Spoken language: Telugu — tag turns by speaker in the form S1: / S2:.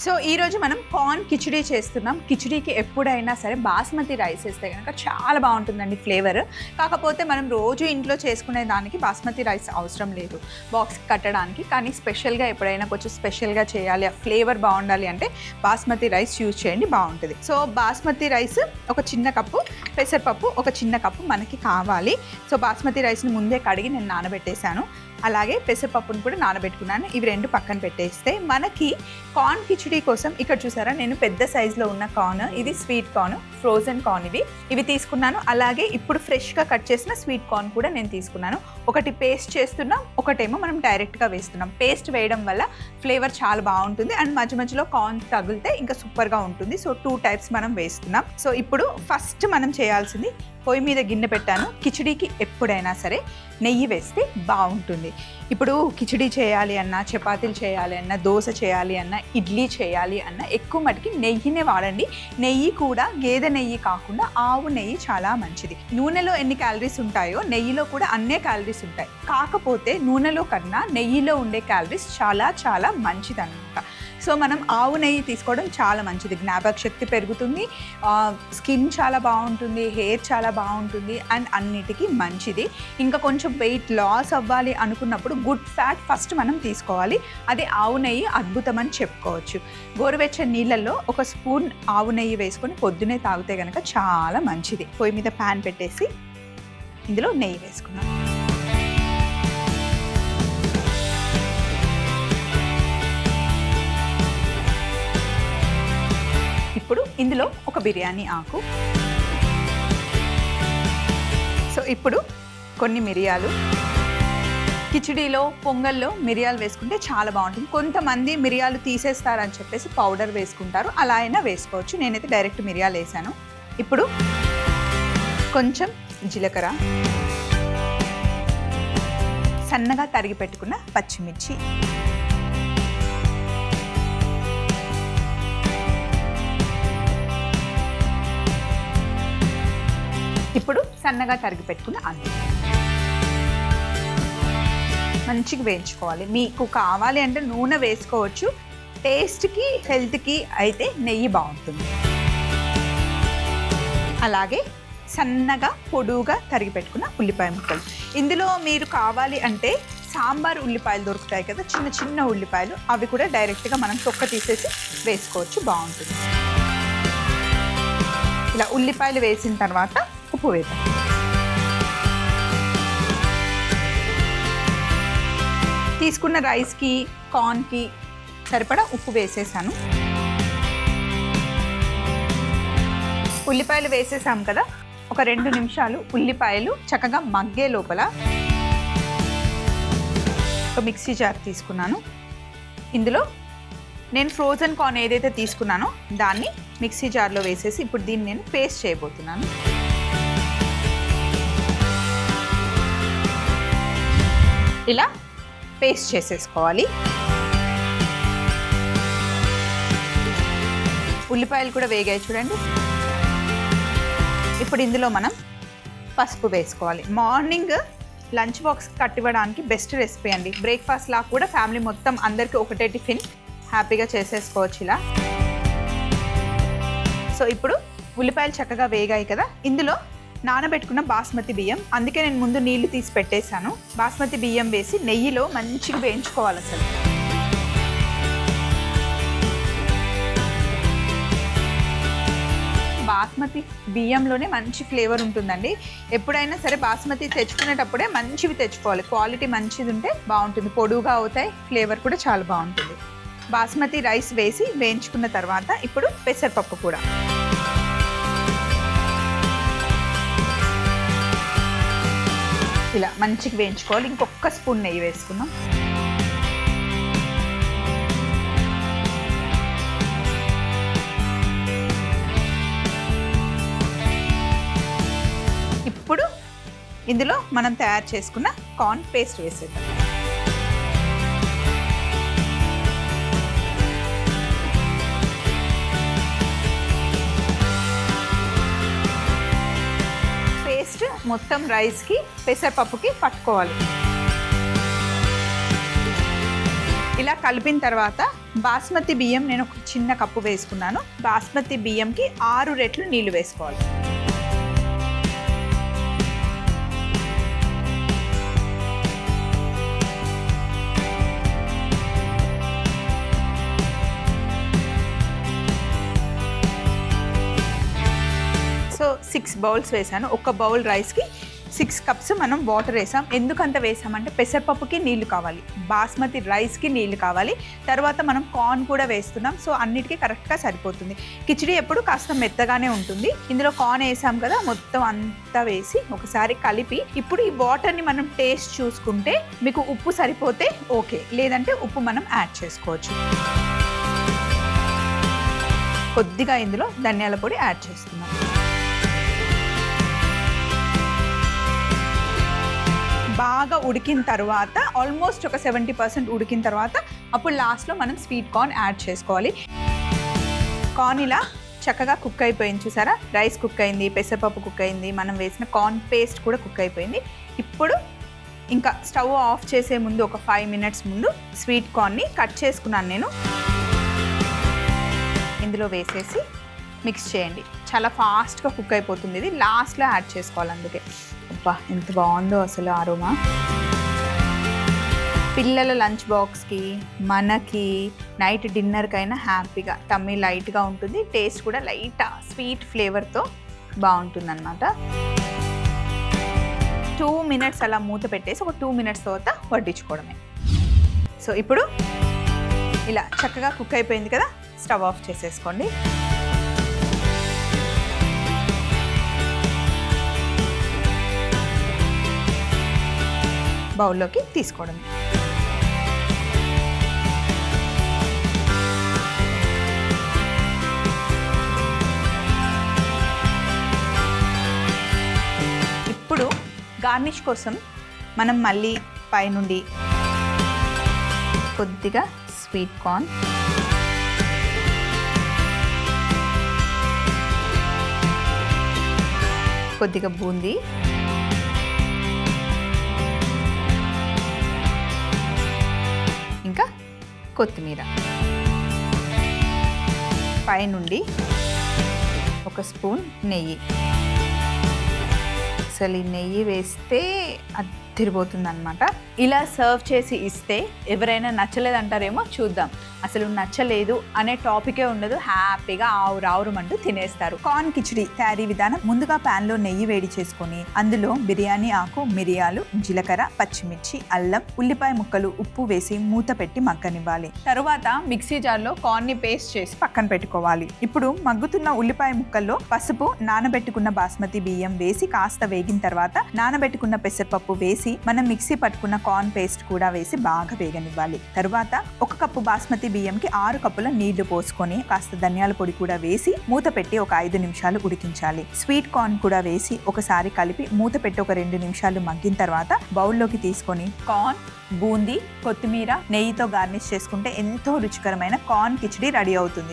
S1: సో ఈ రోజు మనం కార్న్ కిచిడి చేస్తున్నాం. కిచిడికి ఎప్పుడైనా సరే బాస్మతి రైస్ వేస్తే కనుక చాలా బాగుంటుందండి ఫ్లేవర్. కాకపోతే మనం రోజు ఇంట్లో చేసుకునే దానికి బాస్మతి రైస్ అవసరం లేదు బాక్స్ కట్టడానికి. కానీ స్పెషల్గా ఎప్పుడైనా కొంచెం స్పెషల్గా చేయాలి, ఆ ఫ్లేవర్ బాగుండాలి అంటే బాస్మతి రైస్ యూజ్ చేయండి, బాగుంటుంది. సో బాస్మతి రైస్ ఒక చిన్న కప్పు, పెసరపప్పు ఒక చిన్న కప్పు మనకి కావాలి. సో బాస్మతి రైస్ని ముందే కడిగి నేను నానబెట్టేశాను. అలాగే పెసరపప్పును కూడా నానబెట్టుకున్నాను. ఇవి రెండు పక్కన పెట్టేస్తే మనకి కార్న్ కిచిడి కోసం ఇక్కడ చూసారా నేను పెద్ద సైజులో ఉన్న కార్న్, ఇది స్వీట్ కార్న్, ఫ్రోజన్ కార్న్ ఇవి తీసుకున్నాను. అలాగే ఇప్పుడు ఫ్రెష్గా కట్ చేసిన స్వీట్ కార్న్ కూడా నేను తీసుకున్నాను. ఒకటి పేస్ట్ చేస్తున్నాం, ఒకటేమో మనం డైరెక్ట్గా వేస్తున్నాం. పేస్ట్ వేయడం వల్ల ఫ్లేవర్ చాలా బాగుంటుంది అండ్ మధ్య మధ్యలో కార్న్ తగిలితే ఇంకా సూపర్గా ఉంటుంది. సో 2 టైప్స్ మనం వేస్తున్నాం. సో ఇప్పుడు ఫస్ట్ మనం చేయాల్సింది, పొయ్యి మీద గిన్నె పెట్టాను. కిచిడీకి ఎప్పుడైనా సరే నెయ్యి వేస్తే బాగుంటుంది. ఇప్పుడు కిచిడీ చేయాలి అన్నా, చపాతీలు చేయాలి అన్నా, దోశ చేయాలి అన్నా, ఇడ్లీ చేయాలి అన్నా ఎక్కువ మటుకి నెయ్యినే వాడండి. నెయ్యి కూడా గేదె నెయ్యి కాకుండా ఆవు నెయ్యి చాలా మంచిది. నూనెలో ఎన్ని క్యాలరీస్ ఉంటాయో నెయ్యిలో కూడా అన్నే క్యాలరీస్ ఉంటాయి. కాకపోతే నూనెలో కన్నా నెయ్యిలో ఉండే క్యాలరీస్ చాలా చాలా మంచిదన్నమాట. సో మనం ఆవు నెయ్యి తీసుకోవడం చాలా మంచిది. జ్ఞాపక శక్తి పెరుగుతుంది, స్కిన్ చాలా బాగుంటుంది, హెయిర్ చాలా బాగుంటుంది అండ్ అన్నిటికీ మంచిది. ఇంకా కొంచెం వెయిట్ లాస్ అవ్వాలి అనుకున్నప్పుడు గుడ్ ఫ్యాట్ ఫస్ట్ మనం తీసుకోవాలి. అది ఆవు నెయ్యి అద్భుతం అని చెప్పుకోవచ్చు. గోరువెచ్చని నీళ్ళల్లో 1 స్పూన్ ఆవు నెయ్యి వేసుకొని పొద్దునే తాగితే కనుక చాలా మంచిది. పొయ్యి మీద ప్యాన్ పెట్టేసి ఇందులో నెయ్యి వేసుకున్నాం. ఇప్పుడు ఇందులో ఒక బిర్యానీ ఆకు, సో ఇప్పుడు కొన్ని మిరియాలు. కిచిడీలో పొంగల్లో మిరియాలు వేసుకుంటే చాలా బాగుంటుంది. కొంతమంది మిరియాలు తీసేస్తారని చెప్పేసి పౌడర్ వేసుకుంటారు, అలా అయినా వేసుకోవచ్చు. నేనైతే డైరెక్ట్ మిరియాలు వేసాను. ఇప్పుడు కొంచెం జీలకర్ర, సన్నగా తరిగి పెట్టుకున్న పచ్చిమిర్చి, ఇప్పుడు సన్నగా తరిగి పెట్టుకున్న అల్లం మంచిగా వేయించుకోవాలి. మీకు కావాలి అంటే నూనె వేసుకోవచ్చు, టేస్ట్కి హెల్త్కి అయితే నెయ్యి బాగుంటుంది. అలాగే సన్నగా పొడువుగా తరిగి పెట్టుకున్న ఉల్లిపాయ ముక్కలు. ఇందులో మీరు కావాలి అంటే సాంబార్ ఉల్లిపాయలు దొరుకుతాయి కదా, చిన్న చిన్న ఉల్లిపాయలు, అవి కూడా డైరెక్ట్గా మనం తొక్క తీసేసి వేసుకోవచ్చు, బాగుంటుంది. ఇలా ఉల్లిపాయలు వేసిన తర్వాత ఉప్పు వేద్దాం. తీసుకున్న రైస్కి కార్న్కి సరిపడా ఉప్పు వేసేసాను. ఉల్లిపాయలు వేసేసాం కదా, ఒక 2 నిమిషాలు ఉల్లిపాయలు చక్కగా మగ్గే లోపల ఒక మిక్సీ జార్ తీసుకున్నాను. ఇందులో నేను ఫ్రోజన్ కార్న్ ఏదైతే తీసుకున్నానో దాన్ని మిక్సీ జార్లో వేసేసి ఇప్పుడు దీన్ని నేను పేస్ట్ చేయబోతున్నాను. ఇలా పేస్ట్ చేసేసుకోవాలి. ఉల్లిపాయలు కూడా వేగాయి చూడండి. ఇప్పుడు ఇందులో మనం పసుపు వేసుకోవాలి. మార్నింగ్ లంచ్ బాక్స్ కట్టివ్వడానికి బెస్ట్ రెసిపీ అండి. బ్రేక్ఫాస్ట్ లా కూడా ఫ్యామిలీ మొత్తం అందరికీ ఒకటే టిఫిన్ హ్యాపీగా చేసేసుకోవచ్చు ఇలా. సో ఇప్పుడు ఉల్లిపాయలు చక్కగా వేగాయి కదా, ఇందులో నానబెట్టుకున్న బాస్మతి బియ్యం, అందుకే నేను ముందు నీళ్లు తీసి పెట్టేశాను. బాస్మతి బియ్యం వేసి నెయ్యిలో మంచిగా వేయించుకోవాలి. అసలు బాస్మతి బియ్యంలోనే మంచి ఫ్లేవర్ ఉంటుందండి. ఎప్పుడైనా సరే బాస్మతి తెచ్చుకునేటప్పుడే మంచివి తెచ్చుకోవాలి, క్వాలిటీ మంచిది ఉంటే బాగుంటుంది, పొడువుగా అవుతాయి, ఫ్లేవర్ కూడా చాలా బాగుంటుంది. బాస్మతి రైస్ వేసి వేయించుకున్న తర్వాత ఇప్పుడు పెసరపప్పు కూడా ఇలా మంచిగా వేయించుకోవాలి. ఇంకొక స్పూన్ నెయ్యి వేసుకున్నాం. ఇప్పుడు ఇందులో మనం తయారు చేసుకున్న కార్న్ పేస్ట్ వేసేద్దాం. పేస్ట్ మొత్తం రైస్కి పెసరపప్పుకి పట్టుకోవాలి. ఇలా ఇలా కలిపిన తర్వాత బాస్మతి బియ్యం నేను ఒక చిన్న కప్పు వేసుకున్నాను. బాస్మతి బియ్యంకి 6 రెట్లు నీళ్లు వేసుకోవాలి. సో 6 బౌల్స్ వేసాను. ఒక బౌల్ రైస్కి 6 కప్స్ మనం వాటర్ వేసాం. ఎందుకంత వేసామంటే పెసరపప్పుకి నీళ్లు కావాలి, బాస్మతి రైస్కి నీళ్లు కావాలి, తర్వాత మనం కార్న్ కూడా వేస్తున్నాం. సో అన్నిటికీ కరెక్ట్గా సరిపోతుంది. కిచిడి ఎప్పుడు కాస్త మెత్తగానే ఉంటుంది. ఇందులో కార్న్ వేసాం కదా, మొత్తం అంతా వేసి ఒకసారి కలిపి ఇప్పుడు ఈ వాటర్ని మనం టేస్ట్ చూసుకుంటే మీకు ఉప్పు సరిపోతే ఓకే, లేదంటే ఉప్పు మనం యాడ్ చేసుకోవచ్చు. కొద్దిగా ఇందులో ధనియాల పొడి యాడ్ చేస్తున్నాం. బాగా ఉడికిన తర్వాత ఆల్మోస్ట్ ఒక 70% ఉడికిన తర్వాత అప్పుడు లాస్ట్లో మనం స్వీట్ కార్న్ యాడ్ చేసుకోవాలి. కార్న్ ఇలా చక్కగా కుక్ అయిపోయింది చూసారా, రైస్ కుక్ అయింది, పెసరపప్పు కుక్ అయింది, మనం వేసిన కార్న్ పేస్ట్ కూడా కుక్ అయిపోయింది. ఇప్పుడు ఇంకా స్టవ్ ఆఫ్ చేసే ముందు ఒక 5 మినిట్స్ ముందు స్వీట్ కార్న్ని కట్ చేసుకున్నాను నేను. ఇందులో వేసేసి మిక్స్ చేయండి. చాలా ఫాస్ట్గా కుక్ అయిపోతుంది. ఇది లాస్ట్లో యాడ్ చేసుకోవాలి. అందుకే అబ్బా ఎంత బాగుందో అసలు ఆరోమా. పిల్లల లంచ్ బాక్స్కి, మనకి నైట్ డిన్నర్కైనా హ్యాపీగా టమ్మీ లైట్గా ఉంటుంది. టేస్ట్ కూడా లైట్ స్వీట్ ఫ్లేవర్తో బాగుంటుంది అన్నమాట. 2 మినిట్స్ అలా మూత పెట్టేసి ఒక 2 మినిట్స్ తర్వాత వడ్డించుకోవడమే. సో ఇప్పుడు ఇలా చక్కగా కుక్ అయిపోయింది కదా, స్టవ్ ఆఫ్ చేసేసుకోండి. బౌల్లోకి తీసుకోవడం. ఇప్పుడు గార్నిష్ కోసం మనం మళ్ళీ పైనుండి కొద్దిగా స్వీట్ కార్న్, కొద్దిగా బూందీ, ఇంకా కొత్తిమీర, పైనుండి ఒక స్పూన్ నెయ్యి. అసలు ఈ నెయ్యి వేస్తే అదిరిపోతుంది అనమాట. ఇలా సర్వ్ చేసి ఇస్తే ఎవరైనా నచ్చలేదంటారేమో, చూద్దాం. అసలు నచ్చలేదు అనే టాపికే ఉండదు, హ్యాపీగా ఆవురావురమంటూ తినేస్తారు. కార్న్ కిచిడి తయారీ విధానం: ముందుగా ప్యాన్లో నెయ్యి వేడి చేసుకొని అందులో బిర్యానీ ఆకు, మిరియాలు, జీలకర్ర, పచ్చిమిర్చి, అల్లం, ఉల్లిపాయ ముక్కలు, ఉప్పు వేసి మూత పెట్టి మగ్గనివ్వాలి. తరువాత మిక్సీ జార్లో కార్న్ని పేస్ట్ చేసి పక్కన పెట్టుకోవాలి. ఇప్పుడు మగ్గుతున్న ఉల్లిపాయ ముక్కల్లో పసుపు, నానబెట్టుకున్న బాస్మతి బియ్యం వేసి కాస్త వేగిన తర్వాత నానబెట్టుకున్న పెసరపప్పు వేసి మనం మిక్సీ పట్టుకున్న కార్న్ పేస్ట్ కూడా వేసి బాగా వేగనివ్వాలి. తరువాత 1 కప్పు బాస్మతి బియ్యంకి 6 కప్పుల నీళ్లు పోసుకొని కాస్త ధనియాల పొడి కూడా వేసి మూత పెట్టి ఒక 5 నిమిషాలు ఉడికించాలి. స్వీట్ కార్న్ కూడా వేసి ఒకసారి కలిపి మూత పెట్టి ఒక 2 నిమిషాలు మగ్గిన తర్వాత బౌల్లోకి తీసుకొని కార్న్, బూందీ, కొత్తిమీర, నెయ్యితో గార్నిష్ చేసుకుంటే ఎంతో రుచికరమైన కార్న్ కిచిడి రెడీ అవుతుంది.